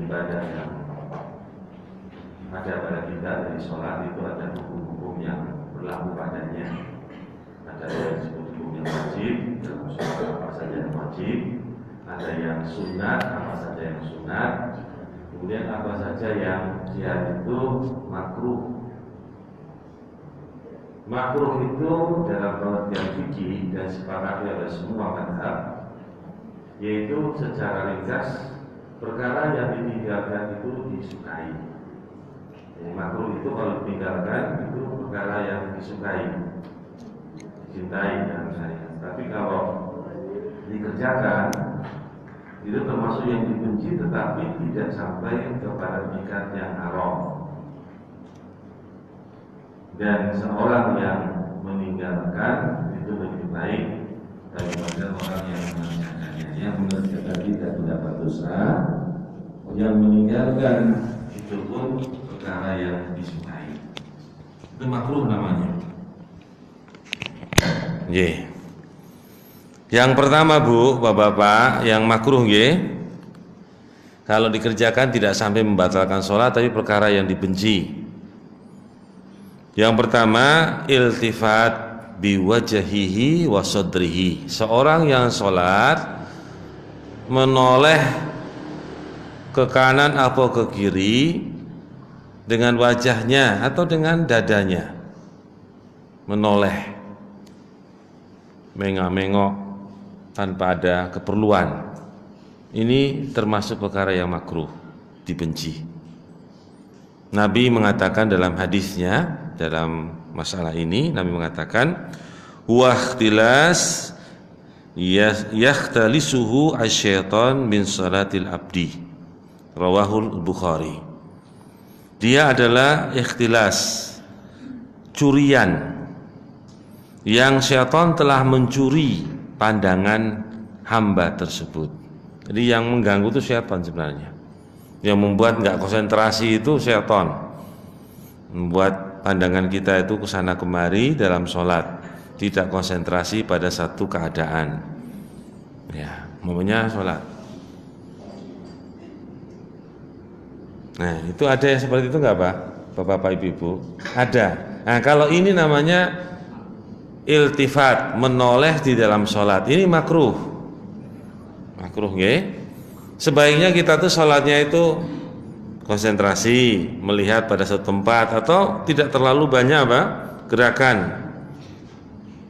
ibadah yang ada pada kita dari sholat itu ada hukum-hukum yang berlaku padanya. Ada yang disebut hukum yang wajib, dalam sholat apa saja yang wajib, ada yang sunat, apa saja yang sunat, kemudian apa saja yang dia itu makruh. Makruh itu dalam pengertian fikih dan sepakati oleh semua mazhab, yaitu secara ringkas perkara yang ditinggalkan itu disukai. Jadi makruh itu kalau ditinggalkan itu perkara yang disukai, dicintai dalam syariat. Tapi kalau dikerjakan itu termasuk yang dibenci, tetapi tidak sampai kepada tingkat yang haram. Dan seorang yang meninggalkan itu lebih baik daripada orang yang mengerjakannya. Yang mengerjakan tidak mendapat dosa, yang meninggalkan itu pun perkara yang disukai. Itu makruh namanya. Nggih. Yang pertama Bu, Bapak-bapak, yang makruh nggih, kalau dikerjakan tidak sampai membatalkan sholat tapi perkara yang dibenci. Yang pertama, iltifat biwajahihi wa sadrihi. Seorang yang sholat menoleh ke kanan atau ke kiri dengan wajahnya atau dengan dadanya, menoleh, mengok-mengok tanpa ada keperluan. Ini termasuk perkara yang makruh, dibenci. Nabi mengatakan dalam hadisnya, dalam masalah ini Nabi mengatakan wa ikhtilas yakhtalisuhu asyaitan min salatil abdi, rawahul Bukhari. Dia adalah ikhtilas, curian, yang syaitan telah mencuri pandangan hamba tersebut. Jadi yang mengganggu itu syaitan sebenarnya. Yang membuat nggak konsentrasi itu syaitan, membuat pandangan kita itu kesana kemari dalam sholat, tidak konsentrasi pada satu keadaan. Ya, momennya sholat. Nah, itu ada yang seperti itu nggak Pak? Bapak-bapak, ibu-ibu? Ada. Nah, kalau ini namanya iltifat, menoleh di dalam sholat. Ini makruh. Makruh, nggih. Sebaiknya kita tuh sholatnya itu konsentrasi, melihat pada satu tempat, atau tidak terlalu banyak gerakan.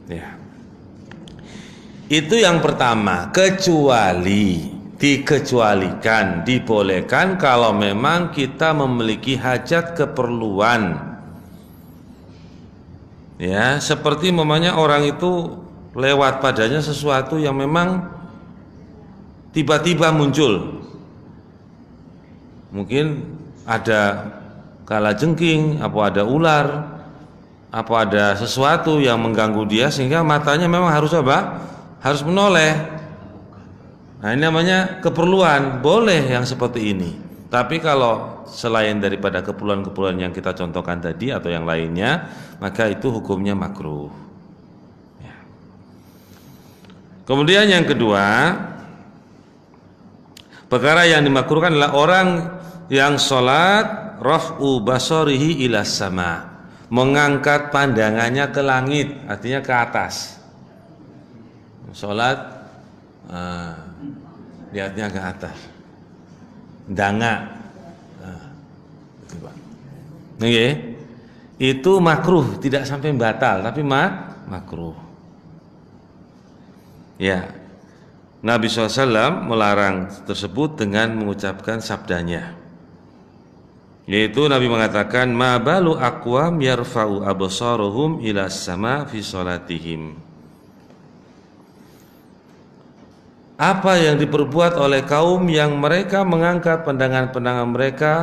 Ya. Itu yang pertama. Kecuali, dikecualikan, dibolehkan kalau memang kita memiliki hajat keperluan. Ya, seperti memangnya orang itu lewat padanya sesuatu yang memang tiba-tiba muncul. Mungkin ada kalajengking, apa ada ular, apa ada sesuatu yang mengganggu dia sehingga matanya memang harus harus menoleh. Nah, ini namanya keperluan, boleh yang seperti ini. Tapi kalau selain daripada keperluan-keperluan yang kita contohkan tadi atau yang lainnya, maka itu hukumnya makruh. Ya. Kemudian yang kedua, perkara yang dimakruhkan adalah orang yang sholat raf'u basarihi ila sama, mengangkat pandangannya ke langit, artinya ke atas. Sholat lihatnya ke atas, danga. Itu makruh, tidak sampai batal, tapi makruh. Ya, Nabi SAW melarang tersebut dengan mengucapkan sabdanya, yaitu Nabi mengatakan ma balu aqwam yarfa'u absaruhum ila sama fi salatihim. Apa yang diperbuat oleh kaum yang mereka mengangkat pandangan-pandangan mereka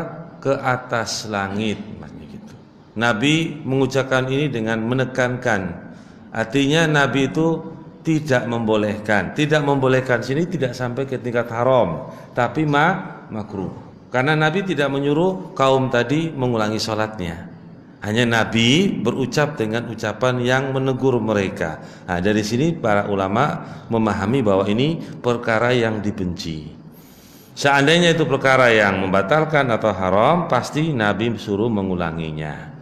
ke atas langit, gitu. Nabi mengucapkan ini dengan menekankan, artinya Nabi itu tidak membolehkan. Tidak membolehkan sini tidak sampai ke tingkat haram, tapi makruh. Karena Nabi tidak menyuruh kaum tadi mengulangi sholatnya. Hanya Nabi berucap dengan ucapan yang menegur mereka. Nah, dari sini para ulama memahami bahwa ini perkara yang dibenci. Seandainya itu perkara yang membatalkan atau haram, pasti Nabi suruh mengulanginya.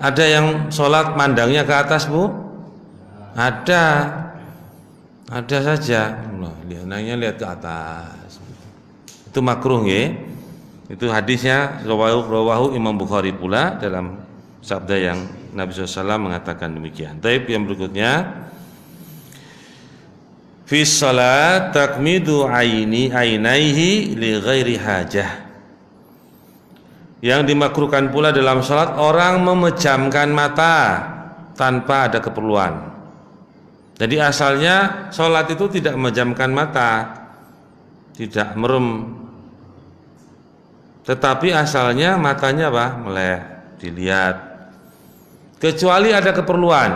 Ada yang sholat mandangnya ke atas, Bu? Ada saja. Lihat ke atas. Itu makruh, ya. Itu hadisnya rawahu Imam Bukhari pula dalam sabda yang Nabi SAW mengatakan demikian. Taib yang berikutnya, fi salat takmidu ainaihi li ghairi hajah. Yang dimakruhkan pula dalam salat orang memejamkan mata tanpa ada keperluan. Jadi asalnya salat itu tidak memejamkan mata, tidak merem. Tetapi asalnya matanya apa? Melek, dilihat. Kecuali ada keperluan,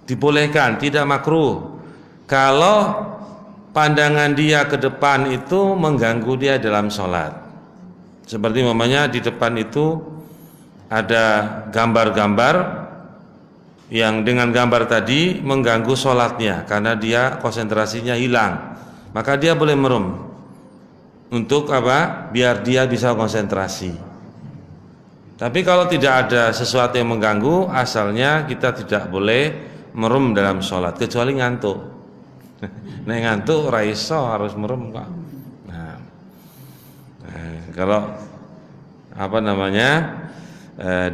dibolehkan, tidak makruh. Kalau pandangan dia ke depan itu mengganggu dia dalam sholat. Seperti umpamanya di depan itu ada gambar-gambar yang dengan gambar tadi mengganggu sholatnya karena dia konsentrasinya hilang. Maka dia boleh merem. Untuk apa? Biar dia bisa konsentrasi. Tapi kalau tidak ada sesuatu yang mengganggu, asalnya kita tidak boleh merem dalam sholat kecuali ngantuk. Nah, ngantuk raiso harus merem, Pak. Kalau apa namanya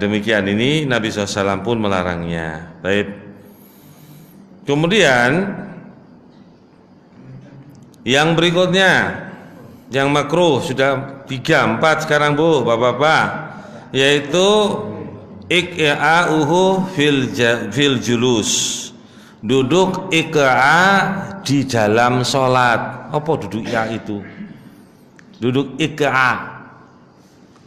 demikian ini Nabi SAW pun melarangnya. Baik. Kemudian yang berikutnya, yang makruh sudah 3, 4 sekarang, Bu, Bapak-bapak, yaitu iqa'uhu fil julus. Duduk iqa' di dalam sholat. Apa duduk ya itu? Duduk iqa'.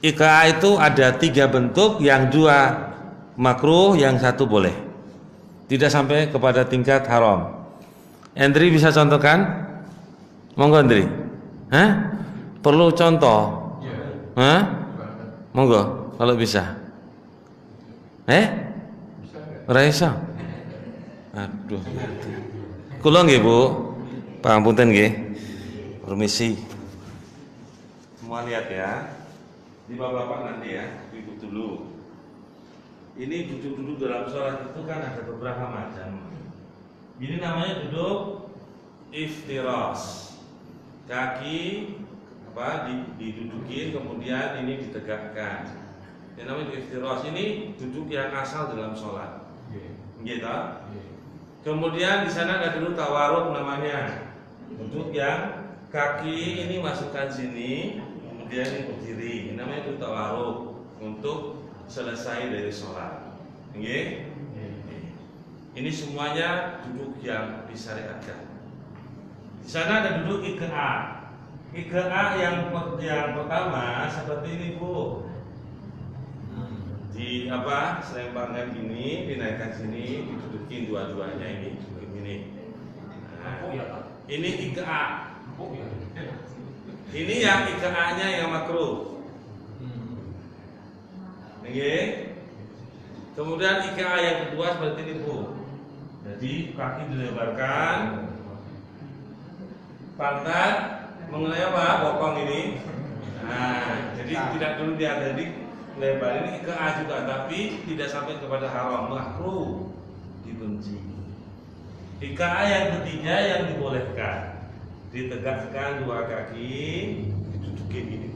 Iqa' itu ada 3 bentuk, yang 2 makruh, yang 1 boleh. Tidak sampai kepada tingkat haram. Andri bisa contohkan? Monggo Andri. Hah? Perlu contoh? Hah? Monggo kalau bisa. Ora iso. Aduh. Kula nggih, Bu. Pangapunten nggih. Permisi. Semua lihat ya. Di Bapak nanti ya, ikut dulu. Ini duduk-duduk dalam sholat itu kan ada beberapa macam. Ini namanya duduk iftiras. Kaki didudukin, kemudian ini ditegakkan. Ini namanya iftiras. Ini duduk yang asal dalam sholat. Gitu. Kemudian di sana ada dulu tawaruk namanya. Duduk yang kaki ini masukkan sini, kemudian ini berdiri. Ini namanya itu tawaruk untuk selesai dari sholat. Ini semuanya duduk yang disyariatkan. Di sana ada duduk iqa'. Iqa' yang pertama seperti ini, Bu. Di selemparkan ini, dinaikkan sini, didudukin dua-duanya ini, begini. Nah, ini iqa'. Ini yang iqa'-nya yang makruh. Kemudian iqa' yang kedua seperti ini, Bu. Jadi kaki dilebarkan, pantat mengenai bokong ini. Nah, jadi tidak dulu dia jadi lebar ini ke A juga, tapi tidak sampai kepada haram, makruh, dibenci. IKA yang ketiga yang dibolehkan, ditegakkan 2 kaki, didudukin ini.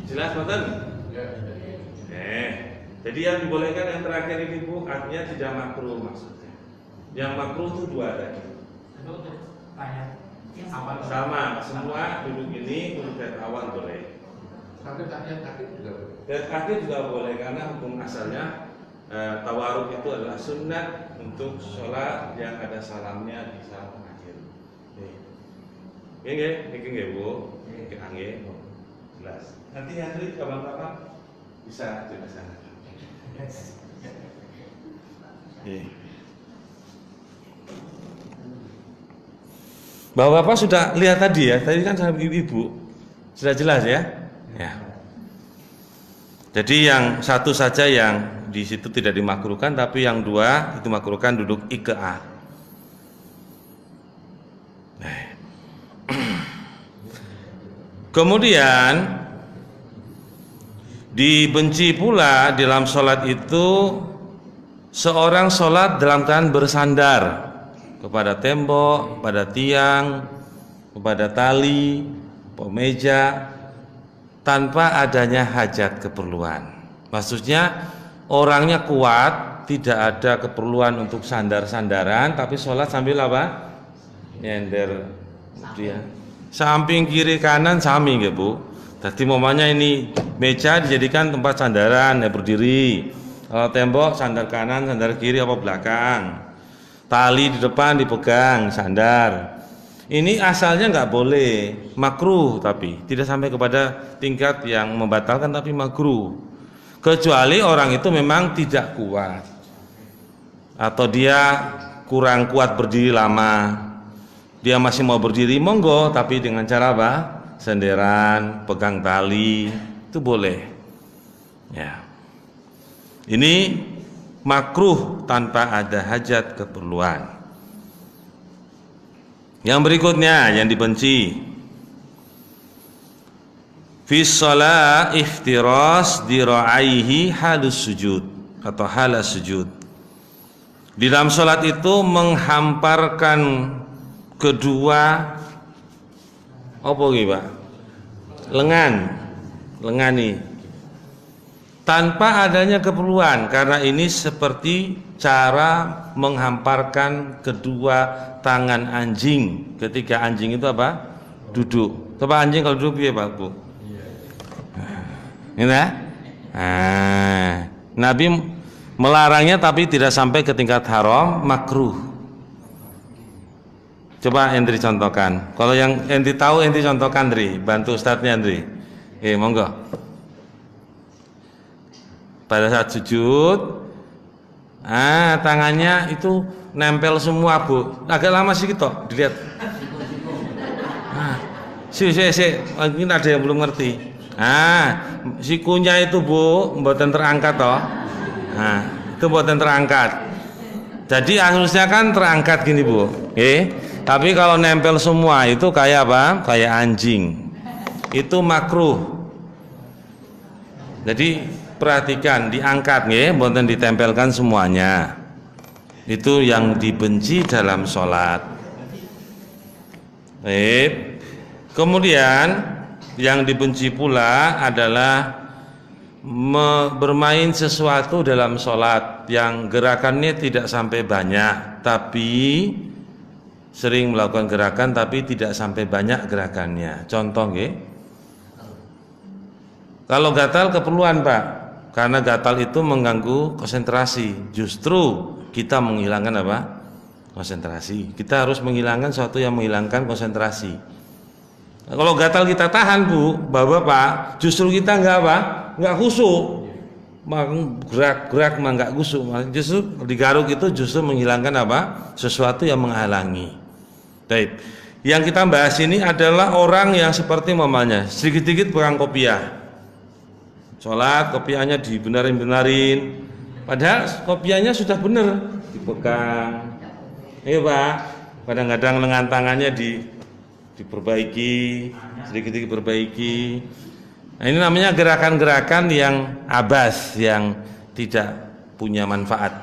Jelas betul? Jadi yang dibolehkan yang terakhir ini, Bu, artinya tidak makruh maksudnya. Yang makruh itu 2 tadi. Sama, semua duduk ini untuk awal boleh. Kaki juga boleh karena hukum asalnya tawaruk itu adalah sunnah untuk sholat yang ada salamnya di salam akhir. Ini Bu, jelas. Nanti Hendrik kapan-kapan bisa jelaskan. Bapak-bapak sudah lihat tadi ya, tadi kan sama ibu-ibu sudah jelas ya. Jadi yang 1 saja yang di situ tidak dimakruhkan, tapi yang 2 itu makruhkan duduk iqa'. Kemudian dibenci pula di dalam sholat itu seorang sholat dalam keadaan bersandar kepada tembok, pada tiang, kepada tali, meja, tanpa adanya hajat keperluan. Maksudnya orangnya kuat, tidak ada keperluan untuk sandar-sandaran, tapi sholat sambil apa? Nyender dia. Samping kiri kanan sami nggih Bu. Jadi momennya ini meja dijadikan tempat sandaran ya berdiri. Kalau tembok sandar kanan, sandar kiri apa belakang. Tali di depan dipegang, sandar. Ini asalnya nggak boleh, makruh, tapi tidak sampai kepada tingkat yang membatalkan, tapi makruh. Kecuali orang itu memang tidak kuat atau dia kurang kuat berdiri lama, dia masih mau berdiri, monggo, tapi dengan cara apa? Senderan, pegang tali, itu boleh. Ya, ini makruh tanpa ada hajat keperluan. Yang berikutnya yang dibenci, fi shalah iftiras dira'aihi halus sujud atau halas sujud. Di dalam salat itu menghamparkan kedua apa iki, Pak? Lengan nih. Tanpa adanya keperluan, karena ini seperti cara menghamparkan kedua tangan anjing ketika anjing itu apa? Duduk. Coba anjing kalau duduk piye, Pak Bu? Ini ya? Nabi melarangnya tapi tidak sampai ke tingkat haram, makruh. Coba Endri contohkan. Kalau yang Endri tahu, Endri contohkan, Endri. Bantu ustadznya, Endri. Monggo. Pada saat sujud, tangannya itu nempel semua Bu. Agak lama sih gitu, dilihat. Ini ada yang belum ngerti. Sikunya itu Bu, mboten terangkat toh. Itu mboten terangkat. Jadi harusnya kan terangkat gini Bu. Tapi kalau nempel semua itu kayak apa? Kayak anjing. Itu makruh. Jadi perhatikan, diangkat nggih, mboten ditempelkan semuanya. Itu yang dibenci dalam sholat. Kemudian yang dibenci pula adalah bermain sesuatu dalam sholat yang gerakannya tidak sampai banyak, tapi sering melakukan gerakan tapi tidak sampai banyak gerakannya. Contoh nggih, kalau gatal keperluan Pak, karena gatal itu mengganggu konsentrasi. Justru kita menghilangkan apa? Konsentrasi. Kita harus menghilangkan sesuatu yang menghilangkan konsentrasi. Kalau gatal kita tahan Bu, Bapak, justru kita enggak apa? Enggak khusyuk. Gerak-gerak mah enggak khusyuk. Justru digaruk itu justru menghilangkan apa? Sesuatu yang menghalangi. Baik. Yang kita bahas ini adalah orang yang seperti mamanya sedikit-sedikit pegang kopiah. Sholat kopiahnya dibenarin-benarin, padahal kopiahnya sudah benar, dipegang. Pak, kadang-kadang lengan tangannya diperbaiki, sedikit-sedikit perbaiki. Nah, ini namanya gerakan-gerakan yang abas, yang tidak punya manfaat.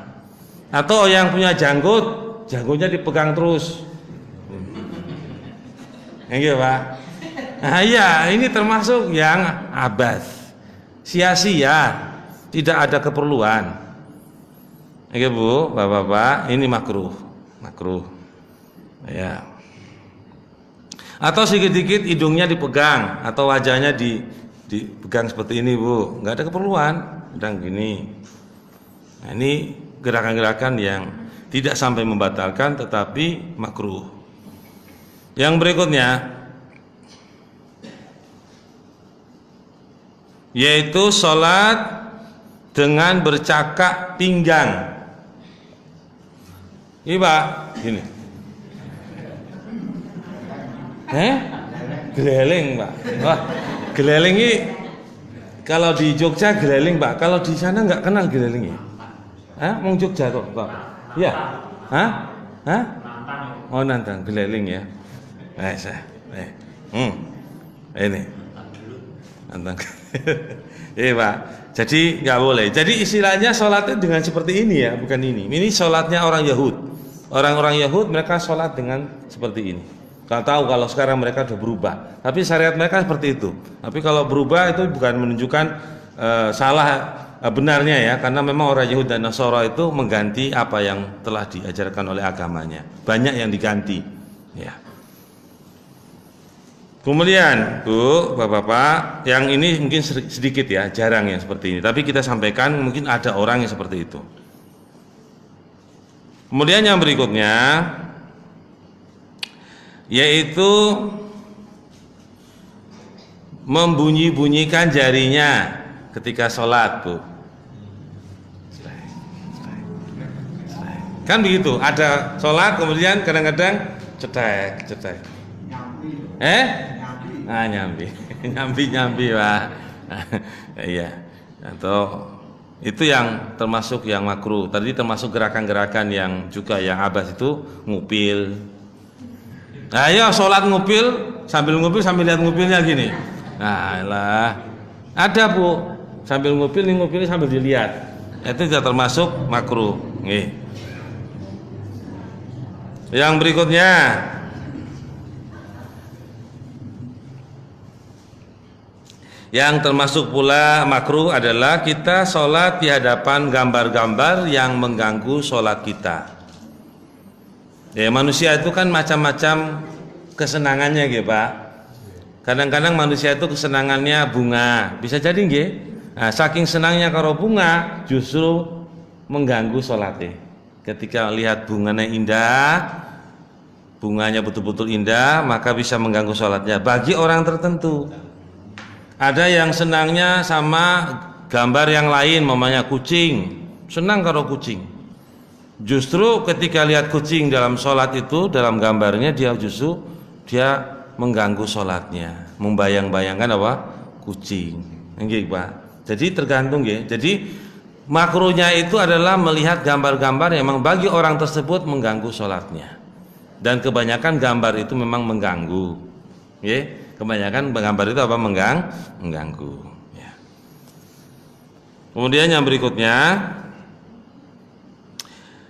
Atau yang punya janggutnya dipegang terus. Iya Pak. Nah, iya, ini termasuk yang abas. Sia-sia, tidak ada keperluan. Oke Bu, Bapak-bapak, ini makruh. Ya. Atau sedikit-sedikit hidungnya dipegang atau wajahnya dipegang seperti ini Bu, nggak ada keperluan, sedang gini. Nah, ini gerakan-gerakan yang tidak sampai membatalkan tetapi makruh. Yang berikutnya yaitu sholat dengan bercakak pinggang. Ini Pak, gini. Geleling Pak. Wah, geleling ini kalau di Jogja geleling Pak. Kalau di sana nggak kenal geleling ya? Mau Jogja tuh Pak? Iya. Oh nantang geleling ya. Ini. Iya Pak. Jadi nggak boleh. Jadi istilahnya sholatnya dengan seperti ini ya, bukan ini. Ini sholatnya orang Yahud. Orang-orang Yahud mereka sholat dengan seperti ini. Kalau tahu kalau sekarang mereka sudah berubah. Tapi syariat mereka seperti itu. Tapi kalau berubah itu bukan menunjukkan salah benarnya ya, karena memang orang Yahudi dan Nasara itu mengganti apa yang telah diajarkan oleh agamanya. Banyak yang diganti. Ya. Kemudian, Bu, Bapak-bapak, yang ini mungkin sedikit ya, jarang yang seperti ini. Tapi kita sampaikan mungkin ada orang yang seperti itu. Kemudian yang berikutnya, yaitu membunyi-bunyikan jarinya ketika sholat, Bu. Kan begitu, ada sholat kemudian kadang-kadang cetek. Nyambi. Nyambi, Pak. Iya. Atau itu yang termasuk yang makruh. Tadi termasuk gerakan-gerakan yang juga yang abas itu ngupil. Nah, ayo sholat ngupil sambil lihat ngupilnya gini. Nah, lah. Ada, Bu. Sambil ngupil sambil dilihat. Itu tidak termasuk makruh. Nggih. Yang berikutnya, yang termasuk pula makruh adalah kita sholat di hadapan gambar-gambar yang mengganggu sholat kita. Ya, manusia itu kan macam-macam kesenangannya, gitu Pak. Kadang-kadang manusia itu kesenangannya bunga, bisa jadi nggih. Nah, saking senangnya karo bunga, justru mengganggu sholatnya. Ketika lihat bunganya indah, bunganya betul-betul indah, maka bisa mengganggu sholatnya. Bagi orang tertentu. Ada yang senangnya sama gambar yang lain, mamanya kucing, senang karo kucing. Justru ketika lihat kucing dalam sholat itu, dalam gambarnya dia mengganggu sholatnya, membayang-bayangkan apa? Kucing. Nggih, Pak. Jadi tergantung ya. Jadi makruhnya itu adalah melihat gambar-gambar yang memang bagi orang tersebut mengganggu sholatnya. Dan kebanyakan gambar itu memang mengganggu. Ya. Kebanyakan gambar itu apa? Mengganggu. Ya. Kemudian yang berikutnya,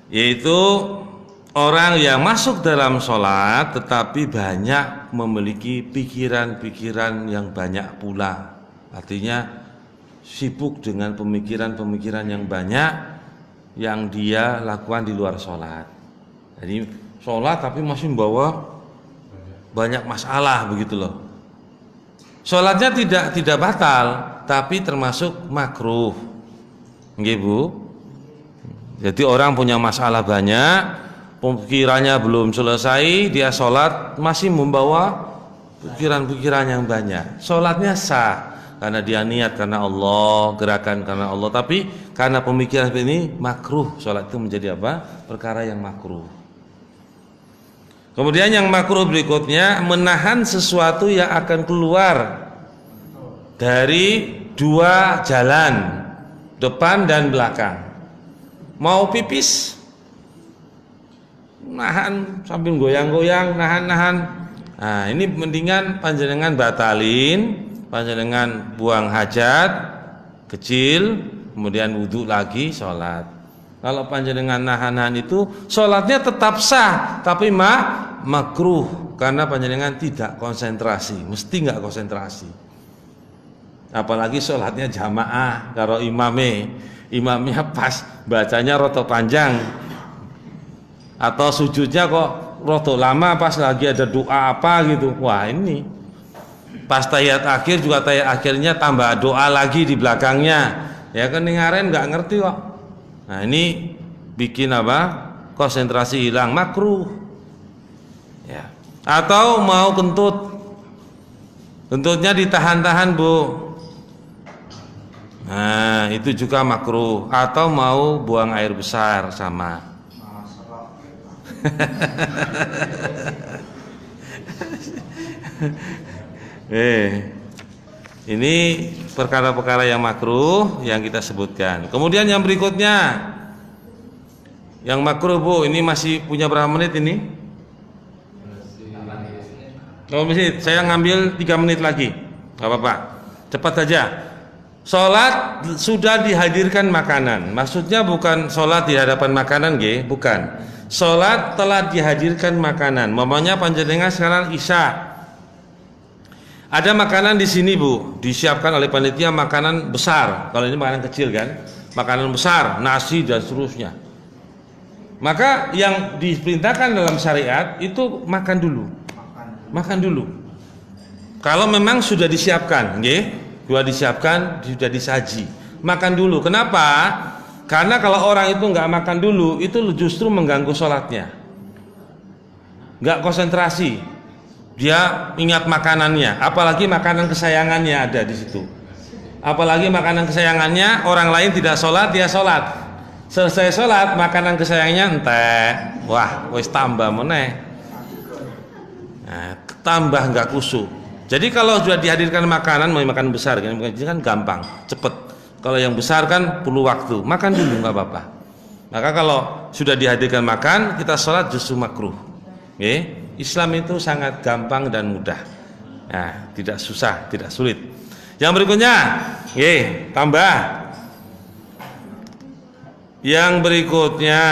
yaitu orang yang masuk dalam sholat tetapi banyak memiliki pikiran-pikiran yang banyak pula. Artinya sibuk dengan pemikiran-pemikiran yang banyak yang dia lakukan di luar sholat. Jadi sholat tapi masih membawa banyak masalah begitu loh. Sholatnya tidak batal, tapi termasuk makruh. Nggih, Bu. Jadi orang punya masalah banyak, pikirannya belum selesai, dia sholat masih membawa pikiran-pikiran yang banyak. Sholatnya sah karena dia niat karena Allah, gerakan karena Allah. Tapi karena pemikiran ini makruh, sholat itu menjadi apa? Perkara yang makruh. Kemudian yang makruh berikutnya, menahan sesuatu yang akan keluar dari dua jalan, depan dan belakang. Mau pipis, nahan sambil goyang-goyang, nahan. Nah, ini mendingan panjenengan batalin, panjenengan buang hajat kecil, kemudian wudhu lagi sholat. Kalau panjenengan nahan itu, sholatnya tetap sah, tapi makruh karena panjenengan tidak konsentrasi, mesti nggak konsentrasi. Apalagi sholatnya jamaah, kalau imamnya pas bacanya roto panjang, atau sujudnya kok roto lama, pas lagi ada doa apa gitu. Wah, ini pas tahiyat akhir juga tahiyat akhirnya tambah doa lagi di belakangnya. Ya kan ngaren nggak ngerti kok. Nah, ini bikin apa? Konsentrasi hilang, makruh. Ya. Atau mau kentutnya ditahan-tahan, Bu. Nah, itu juga makruh. Atau mau buang air besar sama. Ini perkara-perkara yang makruh yang kita sebutkan. Kemudian yang berikutnya, yang makruh, Bu, ini masih punya berapa menit ini? Oh, masih, saya ngambil 3 menit lagi, gak apa-apa. Cepat saja. Sholat sudah dihadirkan makanan. Maksudnya bukan sholat di hadapan makanan, bukan. Sholat telah dihadirkan makanan. Mamanya panjenengan sekarang isya. Ada makanan di sini, Bu, disiapkan oleh panitia makanan besar. Kalau ini makanan kecil kan, makanan besar, nasi dan seterusnya. Maka yang diperintahkan dalam syariat itu makan dulu. Makan dulu. Kalau memang sudah disiapkan, sudah disiapkan, sudah disaji, makan dulu. Kenapa? Karena kalau orang itu nggak makan dulu, itu justru mengganggu sholatnya, nggak konsentrasi. Dia ingat makanannya, apalagi makanan kesayangannya ada di situ. Apalagi makanan kesayangannya, orang lain tidak sholat, dia sholat. Selesai sholat, makanan kesayangannya entek, wah, wis tambah meneh, nah, tambah nggak khusyuk. Jadi kalau sudah dihadirkan makanan, mau makan besar kan gampang, cepet. Kalau yang besar kan perlu waktu, makan dulu nggak apa-apa. Maka kalau sudah dihadirkan makan, kita sholat justru makruh. Islam itu sangat gampang dan mudah, nah, tidak susah, tidak sulit. Yang berikutnya, tambah. Yang berikutnya,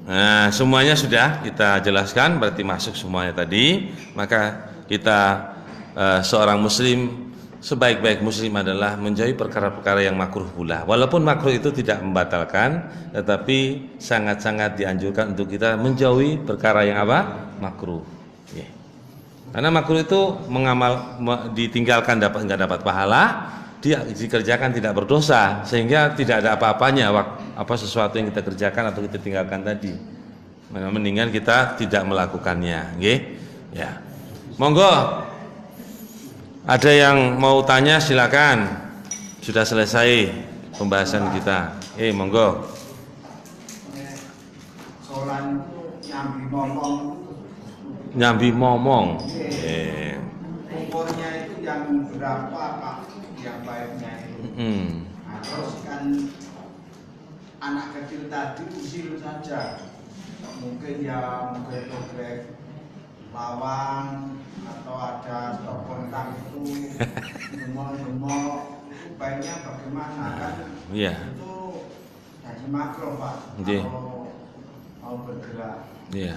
nah, semuanya sudah kita jelaskan, berarti masuk semuanya tadi. Maka kita seorang muslim, sebaik-baik muslim adalah menjauhi perkara-perkara yang makruh pula. Walaupun makruh itu tidak membatalkan, tetapi sangat-sangat dianjurkan untuk kita menjauhi perkara yang makruh. Karena makruh itu ditinggalkan nggak dapat pahala, dia dikerjakan tidak berdosa, sehingga tidak ada apa-apanya sesuatu yang kita kerjakan atau kita tinggalkan tadi. Mendingan kita tidak melakukannya, ya. Monggo, ada yang mau tanya silakan. Sudah selesai pembahasan kita. Monggo. Sholat itu Nyambi momong. Ukurnya itu yang berapa, Pak? Yang baiknya itu. Nah, terus kan anak kecil tadi usil saja. Mungkin progres lawang atau ada stop kontak itu gemol-gemol, itu baiknya bagaimana kan? Iya. Itu jadi makro, Pak. Kalau mau bergerak. Iya.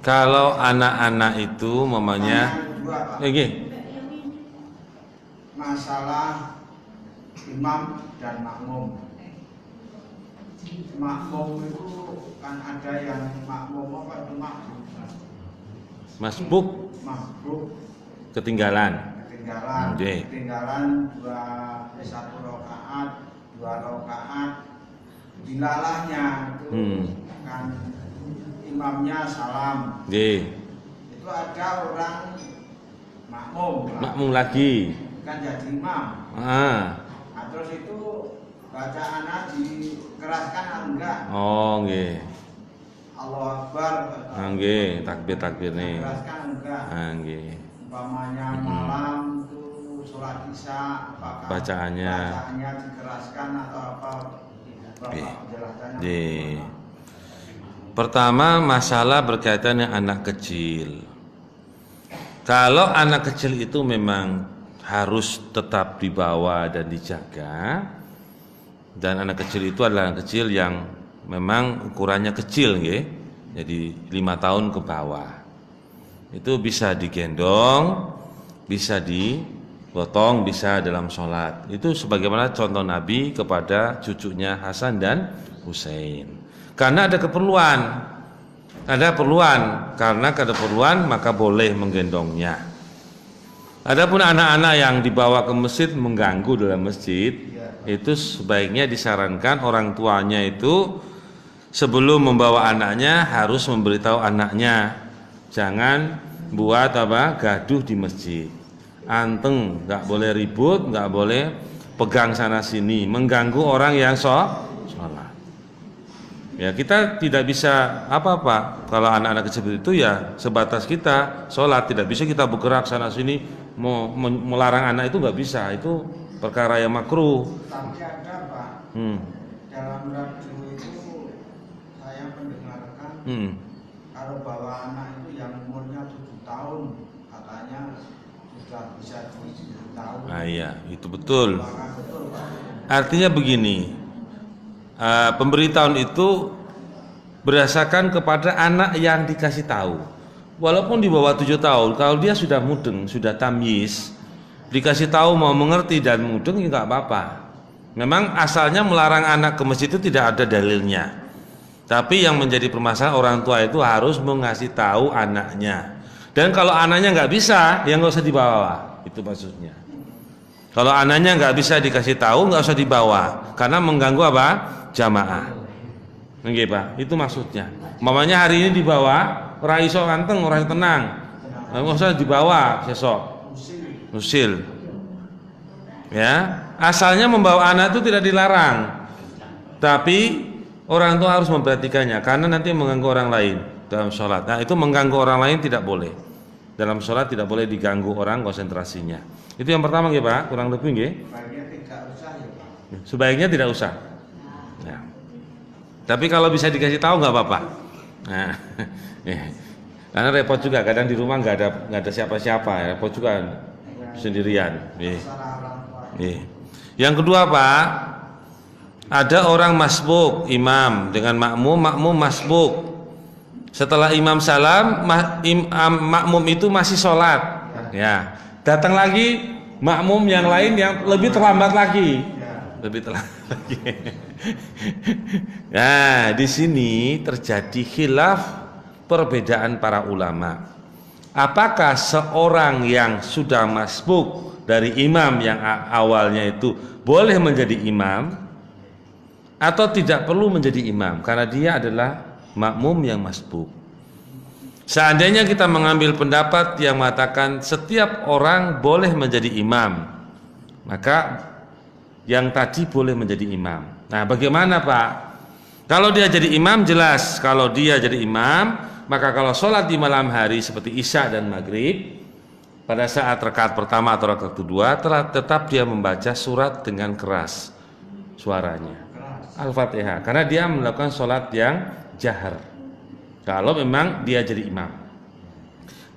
Kalau anak-anak itu mamanya, masalah imam dan makmum. Makmum itu kan ada yang makmum apa itu makmum? Masbuk, ketinggalan satu rakaat, 2 rakaat, dilalahnya itu kan imamnya salam. Itu ada orang makmum lagi kan jadi imam. Nah, terus itu bacaannya dikeraskan enggak? Allahu Akbar. Takbir nih. Keraskan enggak? Umpamanya malam itu sholat isya, apakah bacaannya dikeraskan atau apa? Penjelasannya. Pertama, masalah berkaitan dengan anak kecil. Kalau anak kecil itu memang harus tetap dibawa dan dijaga, dan anak kecil itu adalah anak kecil yang memang ukurannya kecil, jadi 5 tahun ke bawah. Itu bisa digendong, bisa digotong, bisa dalam sholat. Itu sebagaimana contoh Nabi kepada cucunya Hasan dan Husain. Karena ada keperluan, karena ada keperluan maka boleh menggendongnya. Adapun anak-anak yang dibawa ke masjid mengganggu dalam masjid, itu sebaiknya disarankan orang tuanya itu sebelum membawa anaknya harus memberitahu anaknya, jangan buat gaduh di masjid, anteng, nggak boleh ribut, nggak boleh pegang sana sini, mengganggu orang yang sholat. Ya, kita tidak bisa apa-apa kalau anak-anak kecil itu, ya sebatas kita sholat, tidak bisa kita bergerak sana sini, mau melarang anak itu nggak bisa, itu perkara yang makruh. Tapi ada, Pak, dalam radio itu saya mendengarkan kalau bawa anak itu yang umurnya 7 tahun katanya sudah bisa diberitahu. Nah, iya, itu betul. Apakah betul, Pak? Artinya begini, pemberitahuan itu berdasarkan kepada anak yang dikasih tahu. Walaupun di bawah 7 tahun, kalau dia sudah mudeng, sudah tamyiz, dikasih tahu mau mengerti dan mudeng, ya nggak apa-apa. Memang asalnya melarang anak ke masjid itu tidak ada dalilnya. Tapi yang menjadi permasalahan orang tua itu harus mengasih tahu anaknya. Dan kalau anaknya nggak bisa, ya nggak usah dibawa. Itu maksudnya. Kalau anaknya nggak bisa dikasih tahu, nggak usah dibawa, karena mengganggu apa? Jamaah. Nggih, Pak. Itu maksudnya. Mamanya hari ini dibawa, ora iso ganteng, ora tenang. Nggak usah dibawa besok. Usil. Ya, asalnya membawa anak itu tidak dilarang. Tapi orang tua harus memperhatikannya karena nanti mengganggu orang lain dalam sholat. Nah, itu mengganggu orang lain tidak boleh. Dalam sholat tidak boleh diganggu orang konsentrasinya. Itu yang pertama nggih, Pak, kurang lebih nggih. Sebaiknya tidak usah ya, Pak. Sebaiknya tidak usah. Ya. Tapi kalau bisa dikasih tahu nggak apa-apa. Nah, karena repot juga kadang di rumah nggak ada siapa-siapa, repot juga sendirian. Yang kedua, Pak, ada orang masbuk imam dengan makmum masbuk. Setelah imam salam, makmum itu masih sholat. Ya, datang lagi makmum yang lain yang lebih terlambat lagi. Nah, di sini terjadi khilaf perbedaan para ulama. Apakah seorang yang sudah masbuk dari imam yang awalnya itu boleh menjadi imam atau tidak perlu menjadi imam karena dia adalah makmum yang masbuk? Seandainya kita mengambil pendapat yang mengatakan setiap orang boleh menjadi imam, maka yang tadi boleh menjadi imam. Nah, bagaimana, Pak? Kalau dia jadi imam jelas, kalau dia jadi imam, maka kalau sholat di malam hari seperti Isya dan Maghrib, pada saat rakaat pertama atau rakaat kedua, tetap dia membaca surat dengan keras suaranya, Al-Fatihah, karena dia melakukan sholat yang jahar. Kalau memang dia jadi imam,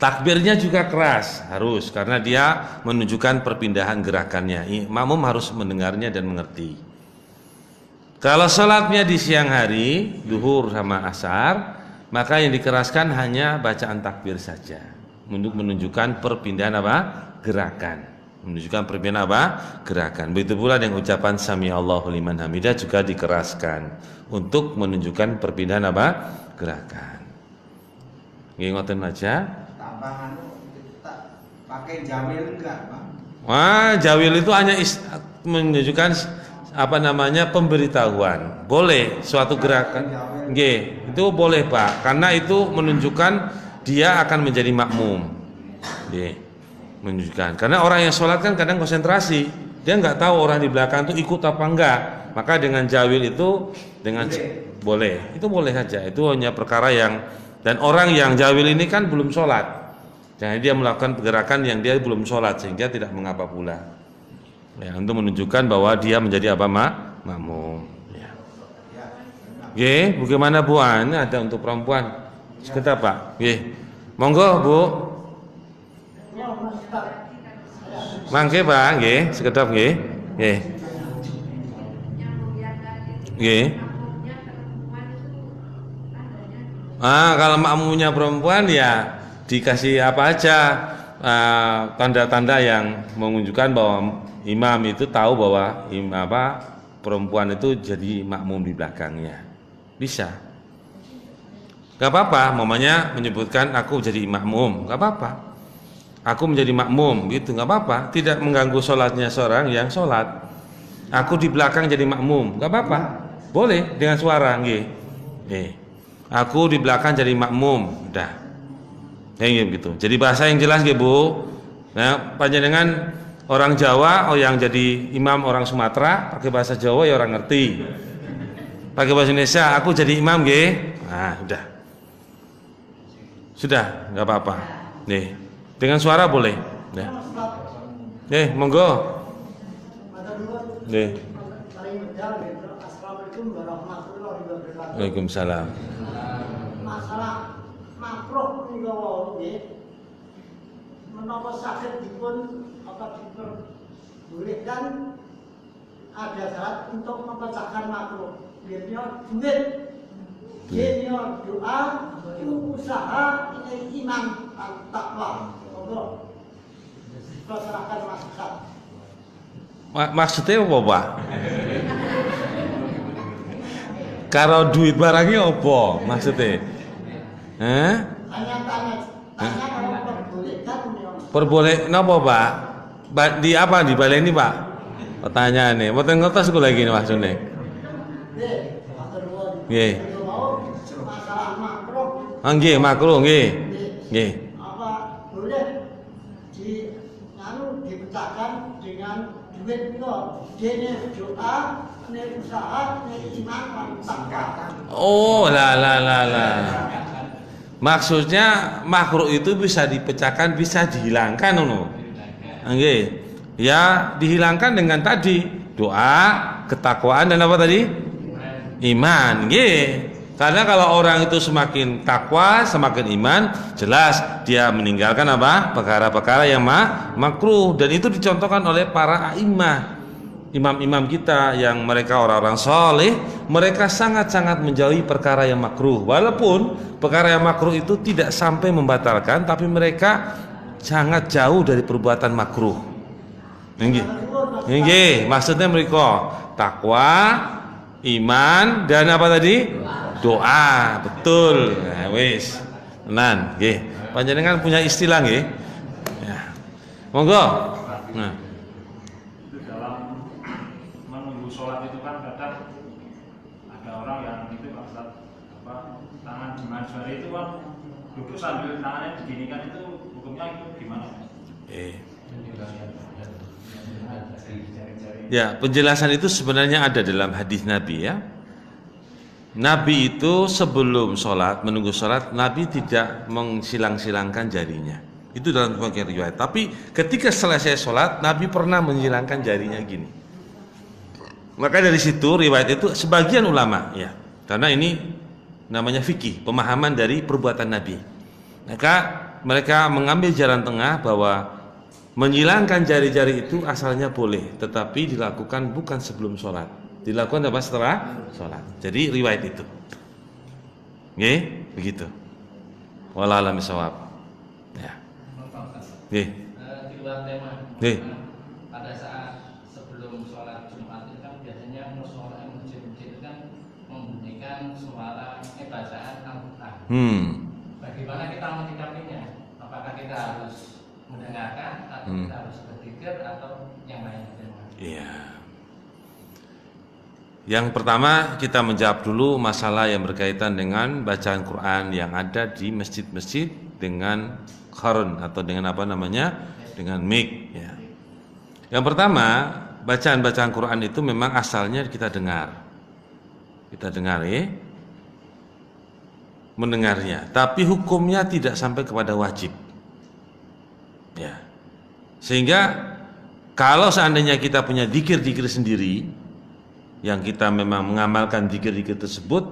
takbirnya juga keras harus, karena dia menunjukkan perpindahan gerakannya. Makmum harus mendengarnya dan mengerti. Kalau sholatnya di siang hari, duhur sama asar, maka yang dikeraskan hanya bacaan takbir saja, untuk menunjukkan perpindahan apa? Gerakan. Menunjukkan perpindahan apa? Gerakan. Begitu pula dengan ucapan Sami Allahu liman hamidah juga dikeraskan untuk menunjukkan perpindahan apa? Gerakan. Ngingotin aja. Tambahan kita pakai jawil enggak, Pak? Wah, jawil itu hanya menunjukkan apa namanya pemberitahuan. Boleh suatu gerakan. Nggih, itu boleh, Pak, karena itu menunjukkan dia akan menjadi makmum. Nggih, menunjukkan. Karena orang yang sholat kan kadang konsentrasi, dia nggak tahu orang di belakang itu ikut apa enggak. Maka dengan jawil itu boleh. Itu boleh saja. Itu hanya perkara yang, dan orang yang jawil ini kan belum sholat, jadi dia melakukan pergerakan yang dia belum sholat sehingga tidak mengapa pula. Ya, untuk menunjukkan bahwa dia menjadi apa, makmum. Ya. Oke, bagaimana Bu? Ini ada untuk perempuan. Sekedar, Pak. Oke, monggo Bu. Mangke, Pak. Oke, sekedar. Oke. Oke. Oke. Kalau makmumnya perempuan ya dikasih apa aja tanda-tanda yang menunjukkan bahwa imam itu tahu bahwa perempuan itu jadi makmum di belakangnya. Bisa. Gak apa-apa, mamanya menyebutkan aku jadi makmum, gak apa-apa. Aku menjadi makmum gitu, gak apa-apa. Tidak mengganggu sholatnya seorang yang sholat. Aku di belakang jadi makmum, gak apa-apa. Boleh dengan suara, nggih. Aku di belakang jadi makmum, udah. Kayak gitu. Jadi bahasa yang jelas nggih, Bu. Nah, panjenengan orang Jawa, yang jadi imam orang Sumatera, pakai bahasa Jawa ya orang ngerti. Pakai bahasa Indonesia, aku jadi imam nggih. Nah, udah. Sudah, enggak apa-apa. Nih, dengan suara boleh. Nah. Nih, monggo. Nih. Waalaikumsalam. Masalah makruh niku nggih. menapa saged diperbolehkan ada syarat untuk memecahkan makruh. Biasanya duit, biasanya doa, itu usaha, ini iman, takwa. Masyarakat masyarakat. Maksudnya apa, Pak? Kalau duit barangnya apa maksudnya? Tanya kalau perbolehkan. Perboleh napa, Pak? Di apa di balai ini, Pak? Pertanyaan nih, mboten ngertos kula lagi maksudnya. Nggih. Masalah makruh. Nggih, makruh nggih. Nggih. Apa boleh dipecahkan dengan duit itu? Dene doa, ne usaha, ne iman, takwa. Oh, lah. Maksudnya makruh itu bisa dipecahkan, bisa dihilangkan ngono. Nggih. Ya, dihilangkan dengan tadi doa, ketakwaan dan apa tadi? Iman. Nggih. Karena kalau orang itu semakin takwa, semakin iman, jelas dia meninggalkan apa? Perkara-perkara yang makruh, dan itu dicontohkan oleh para a'imah. Imam-imam kita yang mereka orang-orang soleh, mereka sangat-sangat menjauhi perkara yang makruh. Walaupun perkara yang makruh itu tidak sampai membatalkan, tapi mereka sangat jauh dari perbuatan makruh. Nggih, maksudnya mereka takwa, iman, dan apa tadi? Doa. Betul. Nah, wis. Tenan, nggih. Panjenengan punya istilah nggih? Ya. Monggo. Nah. Sholat itu kan kadang ada orang yang itu maksud tangan di manjari itu kan duduk sambil tangannya diginikan, itu hukumnya itu gimana? Ya, penjelasan itu sebenarnya ada dalam hadis Nabi ya. Nabi itu sebelum sholat, menunggu sholat, Nabi tidak mensilang-silangkan jarinya. Itu dalam sebagian riwayat. Tapi ketika selesai sholat, Nabi pernah mensilangkan jarinya gini. Maka dari situ riwayat itu sebagian ulama ya, karena ini namanya fikih, pemahaman dari perbuatan Nabi. Maka mereka mengambil jalan tengah bahwa menyilangkan jari-jari itu asalnya boleh, tetapi dilakukan bukan sebelum sholat, dilakukan apa setelah sholat. Jadi riwayat itu, oke, begitu. Wallahu a'lam bishawab. Ya, oke. Di luar tema. Pada saat sebelum sholat Jumat itu kan biasanya musola masjid-masjid itu kan membunyikan suara bacaan Al-Quran. Bagaimana kita menyikapinya? Apakah kita harus mendengarkan atau kita harus berzikir atau yang lain? Iya. Yang pertama kita menjawab dulu masalah yang berkaitan dengan bacaan Quran yang ada di masjid-masjid dengan khorn atau dengan apa namanya? Dengan mic ya. Yang pertama, bacaan-bacaan Quran itu memang asalnya kita dengar. Kita dengar ya. Mendengarnya, tapi hukumnya tidak sampai kepada wajib. Ya. Sehingga kalau seandainya kita punya dzikir-dzikir sendiri yang kita memang mengamalkan dzikir-dzikir tersebut,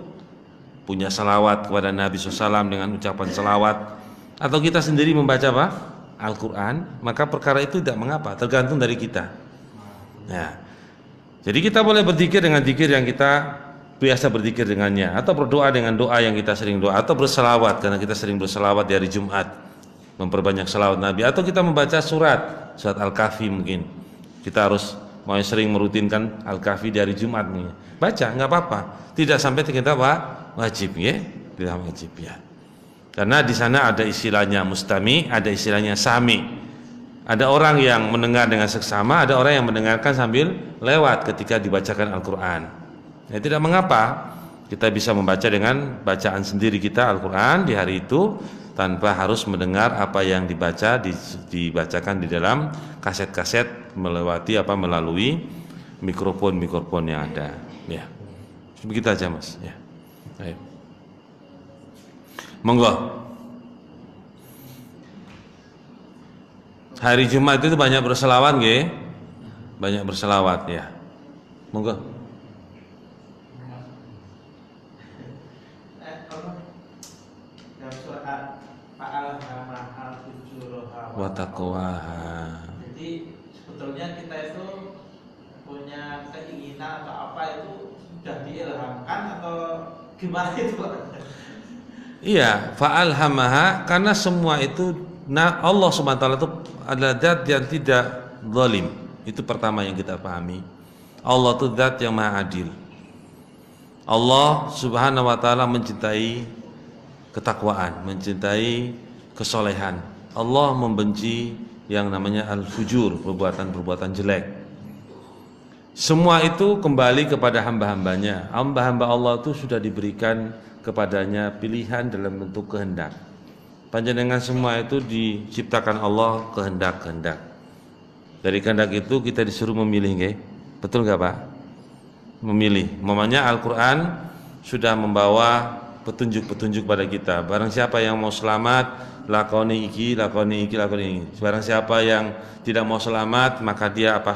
punya salawat kepada Nabi SAW dengan ucapan salawat, atau kita sendiri membaca apa? Al-Quran, maka perkara itu tidak mengapa, tergantung dari kita. Nah, jadi kita boleh berzikir dengan zikir yang kita biasa berzikir dengannya, atau berdoa dengan doa yang kita sering doa, atau berselawat karena kita sering berselawat di hari Jumat, memperbanyak selawat Nabi, atau kita membaca surat Al-Kahfi mungkin. Kita harus mau sering merutinkan Al-Kahfi di hari Jumat nih. Baca, nggak apa-apa. Tidak sampai kita wajib ya, tidak wajib ya. Karena di sana ada istilahnya mustami, ada istilahnya sami. Ada orang yang mendengar dengan seksama, ada orang yang mendengarkan sambil lewat ketika dibacakan Al-Quran. Ya, tidak mengapa kita bisa membaca dengan bacaan sendiri kita Al-Quran di hari itu tanpa harus mendengar apa yang dibacakan di dalam kaset-kaset melalui mikrofon yang ada. Ya, begitu aja mas. Ya, ayo. Monggo. Hari Jumat itu banyak berselawat nggih? Banyak berselawat ya. Monggo. Dalam surat Al-Alhamah al-Fujur wa taqwaha. Jadi sebetulnya kita itu punya keinginan atau apa itu sudah diilhamkan atau gimana itu Pak? Iya, fa'alhamaha, karena semua itu Allah SWT itu adalah zat yang tidak zalim. Itu pertama yang kita pahami. Allah itu zat yang maha adil. Allah Subhanahu wa taala mencintai ketakwaan, mencintai kesolehan. Allah membenci yang namanya al-fujur, perbuatan-perbuatan jelek. Semua itu kembali kepada hamba-hambanya. Hamba-hamba Allah itu sudah diberikan kepadanya pilihan dalam bentuk kehendak. Panjenengan semua itu diciptakan Allah kehendak-kehendak. Dari kehendak itu kita disuruh memilih, nggih? Betul nggak Pak? Memilih. Mamanya Al-Quran sudah membawa petunjuk-petunjuk pada kita. Barang siapa yang mau selamat, lakoni iki, lakoni iki, lakoni iki. Barang siapa yang tidak mau selamat, maka dia apa